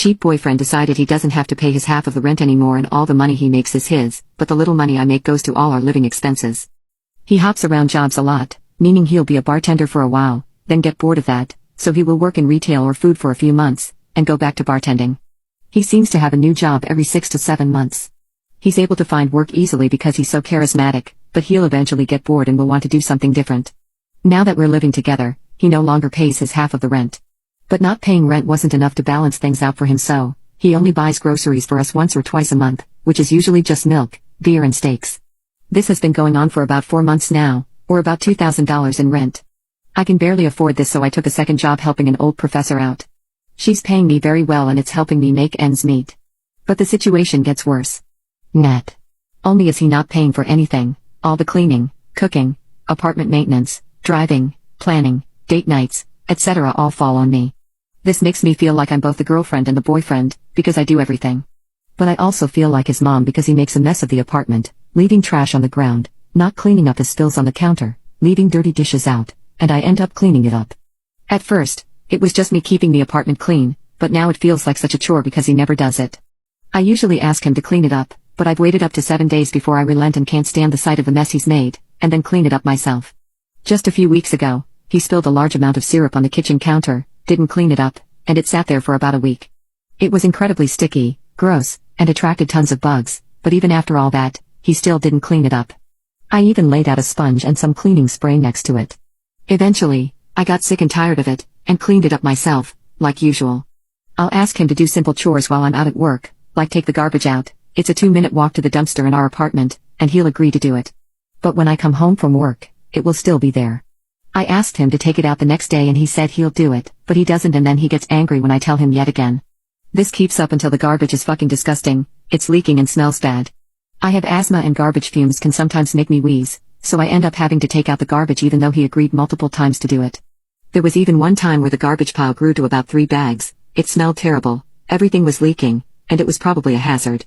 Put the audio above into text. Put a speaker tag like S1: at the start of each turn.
S1: cheap boyfriend decided he doesn't have to pay his half of the rent anymore and all the money he makes is his, but the little money I make goes to all our living expenses. He hops around jobs a lot, meaning he'll be a bartender for a while, then get bored of that, so he will work in retail or food for a few months, and go back to bartending. He seems to have a new job every 6 to 7 months. He's able to find work easily because he's so charismatic, but he'll eventually get bored and will want to do something different. Now that we're living together, he no longer pays his half of the rent. But not paying rent wasn't enough to balance things out for him, so he only buys groceries for us once or twice a month, which is usually just milk, beer and steaks. This has been going on for about 4 months now, or about $2,000 in rent. I can barely afford this, so I took a second job helping an old professor out. She's paying me very well and it's helping me make ends meet. But the situation gets worse. Not only is he not paying for anything, all the cleaning, cooking, apartment maintenance, driving, planning, date nights, etc. all fall on me. This makes me feel like I'm both the girlfriend and the boyfriend, because I do everything. But I also feel like his mom because he makes a mess of the apartment, leaving trash on the ground, not cleaning up the spills on the counter, leaving dirty dishes out, and I end up cleaning it up. At first, it was just me keeping the apartment clean, but now it feels like such a chore because he never does it. I usually ask him to clean it up, but I've waited up to 7 days before I relent and can't stand the sight of the mess he's made, and then clean it up myself. Just a few weeks ago, he spilled a large amount of syrup on the kitchen counter, didn't clean it up, and it sat there for about a week. It was incredibly sticky, gross, and attracted tons of bugs, but even after all that, he still didn't clean it up. I even laid out a sponge and some cleaning spray next to it. Eventually, I got sick and tired of it, and cleaned it up myself, like usual. I'll ask him to do simple chores while I'm out at work, like take the garbage out. It's a 2-minute walk to the dumpster in our apartment, and he'll agree to do it. But when I come home from work, it will still be there. I asked him to take it out the next day and he said he'll do it, but he doesn't, and then he gets angry when I tell him yet again. This keeps up until the garbage is fucking disgusting, it's leaking and smells bad. I have asthma and garbage fumes can sometimes make me wheeze, so I end up having to take out the garbage even though he agreed multiple times to do it. There was even one time where the garbage pile grew to about 3 bags, it smelled terrible, everything was leaking, and it was probably a hazard.